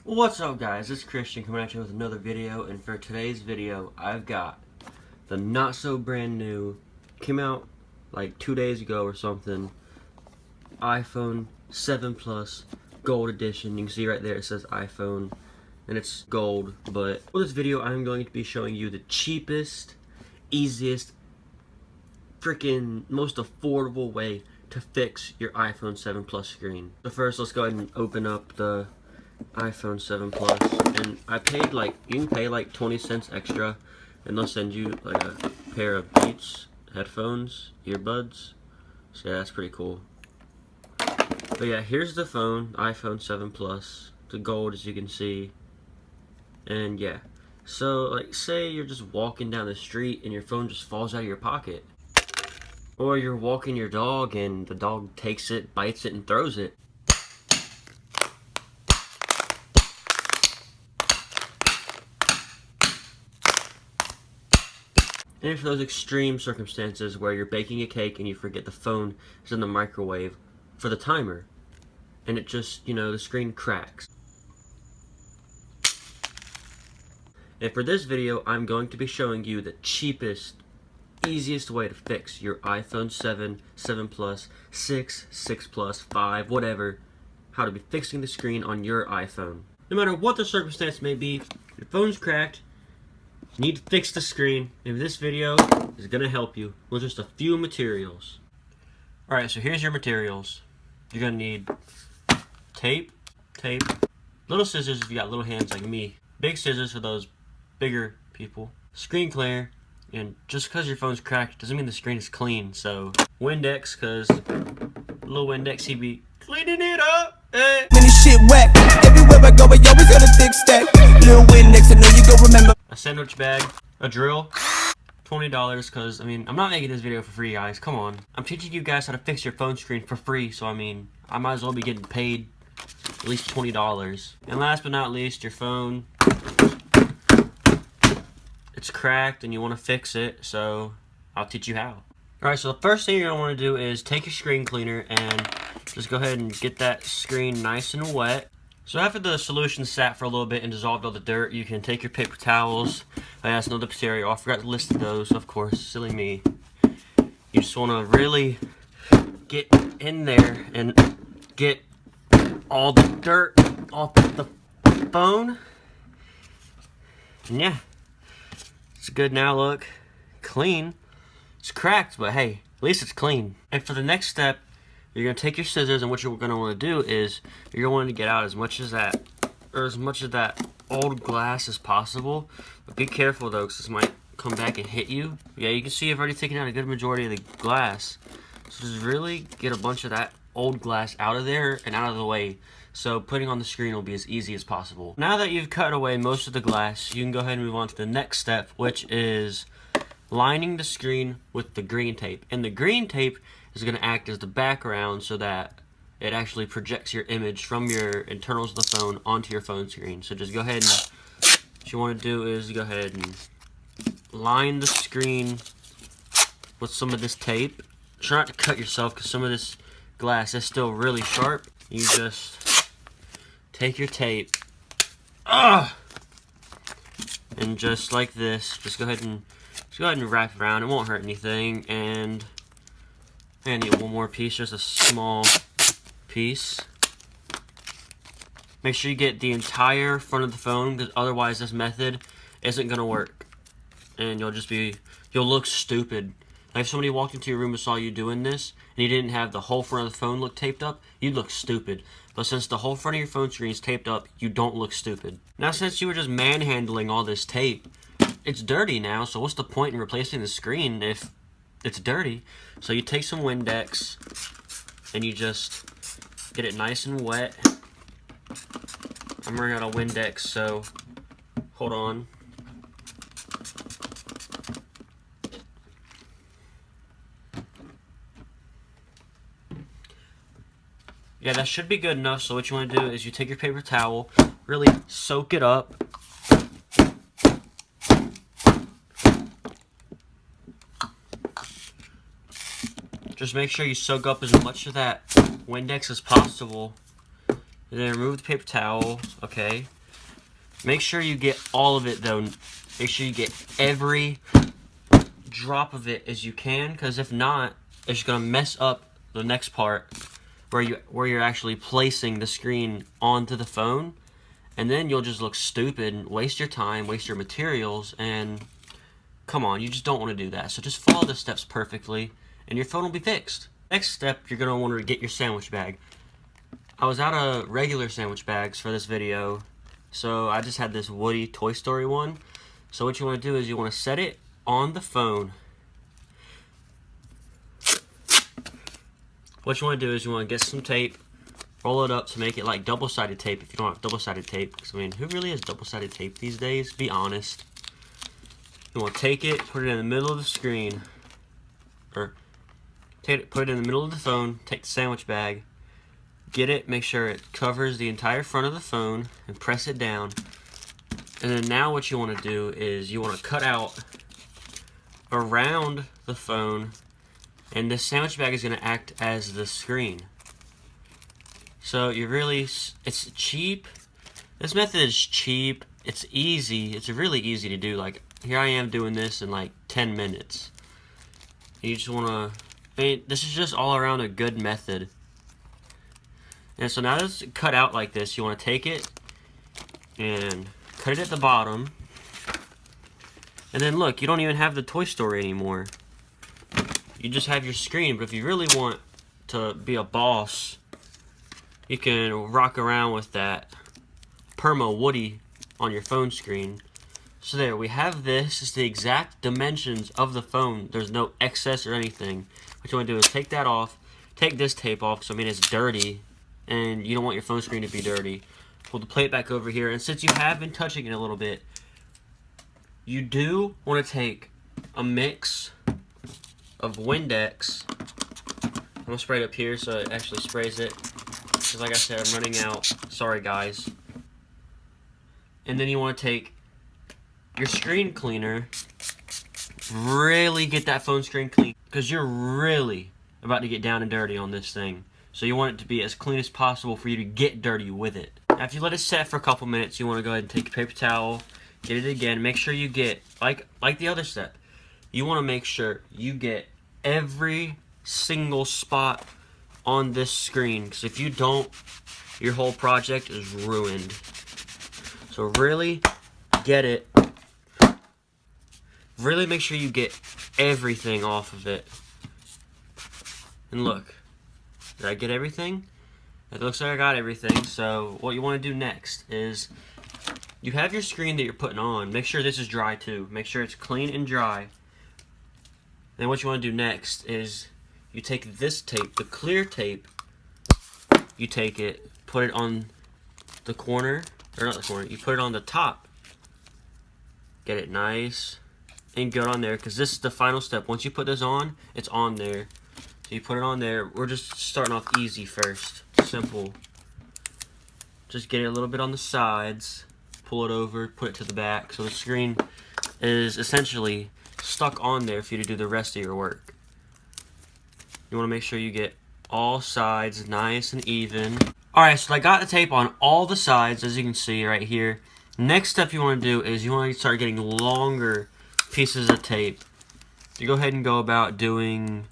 What's up, guys? It's Christian coming at you with another video, and for today's video I've got the not so brand new, came out like 2 days ago or something, iPhone 7 Plus Gold Edition. You can see right there it says iPhone and it's gold. But for this video I'm going to be showing you the cheapest, easiest, freaking most affordable way to fix your iPhone 7 Plus screen. So first, let's go ahead and open up the iPhone 7 Plus, and I paid like, you can pay like 20 cents extra and they'll send you like a pair of Beats headphones, earbuds. So yeah, that's pretty cool. But yeah, here's the phone, iPhone 7 Plus, the gold, as you can see. And yeah, so like, say you're just walking down the street and your phone just falls out of your pocket, or you're walking your dog and the dog takes it, bites it, and throws it. And for those extreme circumstances where you're baking a cake and you forget the phone is in the microwave for the timer, and it just, the screen cracks. And for this video, I'm going to be showing you the cheapest, easiest way to fix your iPhone 7, 7 Plus, 6, 6 Plus, 5, whatever, how to be fixing the screen on your iPhone. No matter what the circumstance may be, your phone's cracked, you need to fix the screen, and this video is going to help you with just a few materials. Alright, so here's your materials. You're going to need tape, little scissors if you got little hands like me, big scissors for those bigger people, screen cleaner, and just because your phone's cracked doesn't mean the screen is clean, so Windex, because little Windex, he be cleaning it up. Hey. Many shit whack. Everywhere I go, I always got a thick stack. Lil Windex, I know you gon' remember. A sandwich bag, a drill, $20, because, I'm not making this video for free, guys. Come on. I'm teaching you guys how to fix your phone screen for free, so, I might as well be getting paid at least $20. And last but not least, your phone. It's cracked and you want to fix it, so I'll teach you how. Alright, so the first thing you're going to want to do is take your screen cleaner and just go ahead and get that screen nice and wet. So after the solution sat for a little bit and dissolved all the dirt, you can take your paper towels. That's another material. I forgot to list those, of course. Silly me. You just want to really get in there and get all the dirt off the phone. And yeah, it's good now. Look, clean. It's cracked, but hey, at least it's clean. And for the next step, you're going to take your scissors, and what you're going to want to do is you're going to get out as much of that old glass as possible. But be careful though, because this might come back and hit you. Yeah, you can see I've already taken out a good majority of the glass. So just really get a bunch of that old glass out of there and out of the way, so putting on the screen will be as easy as possible. Now that you've cut away most of the glass, you can go ahead and move on to the next step, which is lining the screen with the green tape. And the green tape is going to act as the background so that it actually projects your image from your internals of the phone onto your phone screen. So just go ahead and, what you want to do is go ahead and line the screen with some of this tape. Try not to cut yourself because some of this glass is still really sharp. You just take your tape, and just like this, just go ahead and wrap it around. It won't hurt anything. And I need one more piece, just a small piece. Make sure you get the entire front of the phone, because otherwise this method isn't gonna work, and you'll look stupid. Like if somebody walked into your room and saw you doing this, and you didn't have the whole front of the phone look taped up, you'd look stupid. But since the whole front of your phone screen is taped up, you don't look stupid. Now, since you were just manhandling all this tape, it's dirty now, so what's the point in replacing the screen if it's dirty? So you take some Windex, and you just get it nice and wet. I'm running out of Windex, so hold on. Yeah, that should be good enough. So what you want to do is you take your paper towel, really soak it up. Just make sure you soak up as much of that Windex as possible. And then remove the paper towel. Okay. Make sure you get all of it though. Make sure you get every drop of it as you can, because if not, it's gonna mess up the next part where you're actually placing the screen onto the phone, and then you'll just look stupid and waste your time, waste your materials, and come on, you just don't want to do that. So just follow the steps perfectly and your phone will be fixed. Next step, you're gonna want to get your sandwich bag. I was out of regular sandwich bags for this video, so I just had this Woody Toy Story one. So what you want to do is you want to set it on the phone. What you want to do is you want to get some tape, roll it up to make it like double-sided tape if you don't have double-sided tape. Because, I mean, who really has double-sided tape these days? Be honest. You want to take it, put it in the middle of the screen, or put it in the middle of the phone, take the sandwich bag, get it, make sure it covers the entire front of the phone, and press it down. And then now what you want to do is you want to cut out around the phone, and this sandwich bag is going to act as the screen. So it's cheap. This method is cheap. It's easy. It's really easy to do. Like, here I am doing this in like 10 minutes. You just want to, I mean, this is just all around a good method. And so now that it's cut out like this, you want to take it and cut it at the bottom. And then look, you don't even have the Toy Story anymore. You just have your screen. But if you really want to be a boss, you can rock around with that Perma Woody on your phone screen. So there, we have this. It's the exact dimensions of the phone. There's no excess or anything. What you want to do is take that off. Take this tape off, because I mean it's dirty, and you don't want your phone screen to be dirty. Pull the plate back over here, and since you have been touching it a little bit, you do want to take a mix of Windex. I'm going to spray it up here so it actually sprays it. Because like I said, I'm running out. Sorry guys. And then you want to take your screen cleaner. Really get that phone screen clean. Because you're really about to get down and dirty on this thing. So you want it to be as clean as possible for you to get dirty with it. Now if you let it set for a couple minutes, you want to go ahead and take your paper towel. Get it again. Make sure you get, like the other step, you want to make sure you get every single spot on this screen. Because if you don't, your whole project is ruined. So really get it. Really make sure you get everything off of it. And look, did I get everything? It looks like I got everything. So what you want to do next is you have your screen that you're putting on. Make sure this is dry too. Make sure it's clean and dry. Then what you want to do next is you take this tape, the clear tape, you take it, put it on the corner, or not the corner, you put it on the top. Get it nice and good on there, because this is the final step. Once you put this on, it's on there. So you put it on there. We're just starting off easy first. Simple. Just get it a little bit on the sides, pull it over, put it to the back, so the screen is essentially stuck on there for you to do the rest of your work. You want to make sure you get all sides nice and even. Alright, so I got the tape on all the sides, as you can see right here. Next step you want to do is you want to start getting longer pieces of tape. You go ahead and go about doing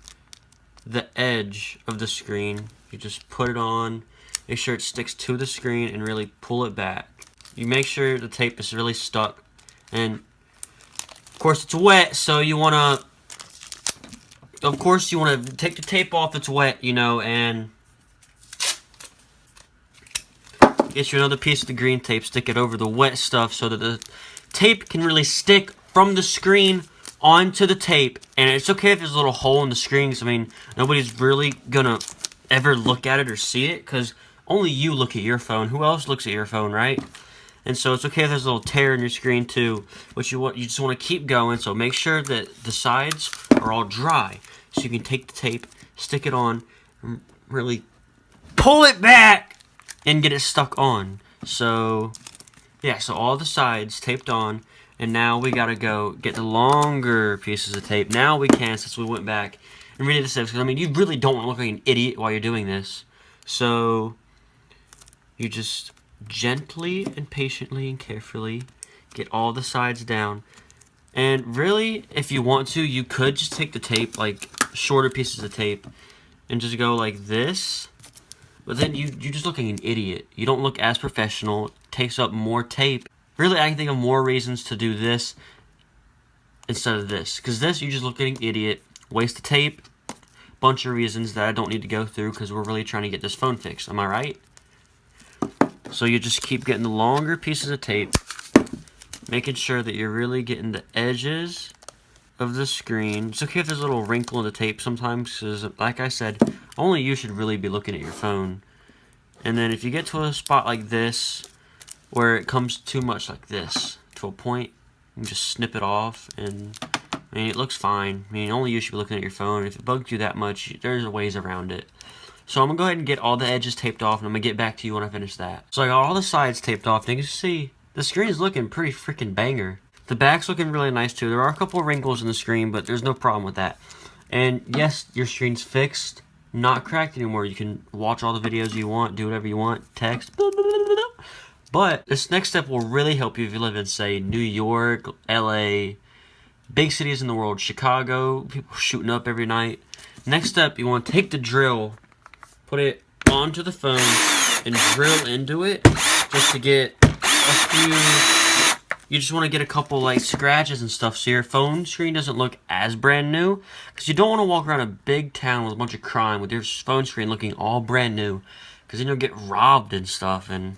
the edge of the screen. You just put it on, make sure it sticks to the screen, and really pull it back. You make sure the tape is really stuck, and of course it's wet, so you want to take the tape off that's wet, you know, and get you another piece of the green tape, stick it over the wet stuff so that the tape can really stick from the screen onto the tape. And it's okay if there's a little hole in the screen, because I mean, nobody's really gonna ever look at it or see it, because only you look at your phone. Who else looks at your phone, right? And so it's okay if there's a little tear in your screen too, but you just want to keep going. So make sure that the sides are all dry, so you can take the tape, stick it on, and really pull it back and get it stuck on. So yeah, so all the sides taped on, and now we gotta go get the longer pieces of tape. Now we can, since we went back and redid the steps, because I mean, you really don't want to look like an idiot while you're doing this. So you just gently and patiently and carefully get all the sides down. And really, if you want to, you could just take the tape, like shorter pieces of tape, and just go like this. But then you're just looking an idiot. You don't look as professional. It takes up more tape. Really, I can think of more reasons to do this instead of this. Because this, you're just looking an idiot. Waste of tape. Bunch of reasons that I don't need to go through because we're really trying to get this phone fixed. Am I right? So you just keep getting the longer pieces of tape. Making sure that you're really getting the edges of the screen. It's okay if there's a little wrinkle in the tape sometimes, because like I said, only you should really be looking at your phone. And then if you get to a spot like this, where it comes too much like this, to a point, you can just snip it off, and I mean, it looks fine. I mean, only you should be looking at your phone. If it bugs you that much, there's ways around it. So I'm going to go ahead and get all the edges taped off, and I'm going to get back to you when I finish that. So I got all the sides taped off, and you can see, the screen is looking pretty freaking banger. The back's looking really nice too. There are a couple of wrinkles in the screen, but there's no problem with that. And yes, your screen's fixed, not cracked anymore. You can watch all the videos you want, do whatever you want, text, blah, blah, blah, blah. But this next step will really help you if you live in, say, New York, LA, big cities in the world, Chicago, people shooting up every night. Next step, you want to take the drill, put it onto the phone, and drill into it just to get a few. You just want to get a couple like scratches and stuff so your phone screen doesn't look as brand new. Because you don't want to walk around a big town with a bunch of crime with your phone screen looking all brand new. Because then you'll get robbed and stuff. And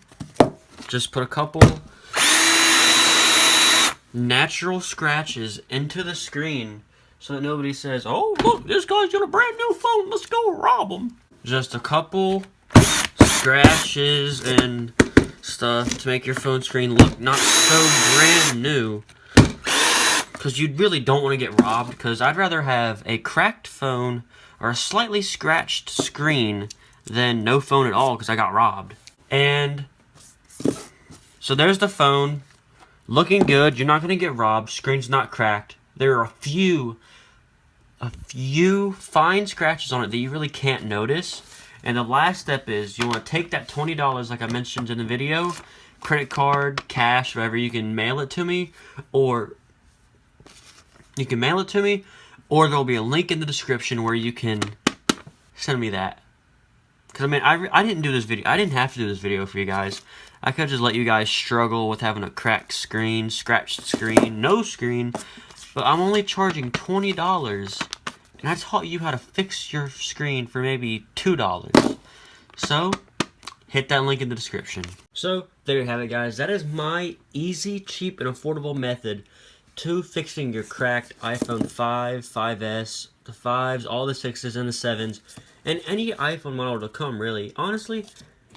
just put a couple natural scratches into the screen so that nobody says, oh look, this guy's got a brand new phone, let's go rob him. Just a couple scratches and stuff to make your phone screen look not so brand new, because you really don't want to get robbed. Because I'd rather have a cracked phone or a slightly scratched screen than no phone at all because I got robbed. And so there's the phone looking good. You're not going to get robbed. Screen's not cracked. There are a few fine scratches on it that you really can't notice. And the last step is you want to take that $20 like I mentioned in the video, credit card, cash, whatever, you can mail it to me, or there'll be a link in the description where you can send me that. Because I mean, I didn't do this video. I didn't have to do this video for you guys. I could just let you guys struggle with having a cracked screen, scratched screen, no screen. But I'm only charging $20. And I taught you how to fix your screen for maybe $2. So, hit that link in the description. So, there you have it, guys. That is my easy, cheap, and affordable method to fixing your cracked iPhone 5, 5S, the 5s, all the 6s, and the 7s, and any iPhone model to come, really. Honestly,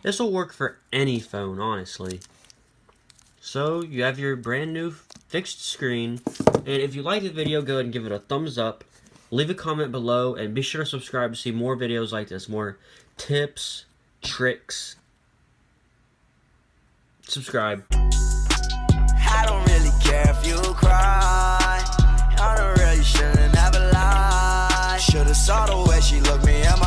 this will work for any phone, honestly. So, you have your brand new fixed screen, and if you liked the video, go ahead and give it a thumbs up. Leave a comment below, and be sure to subscribe to see more videos like this. More tips, tricks. Subscribe. I don't really care if you cry. I don't really shouldn't have a lie. Should've saw the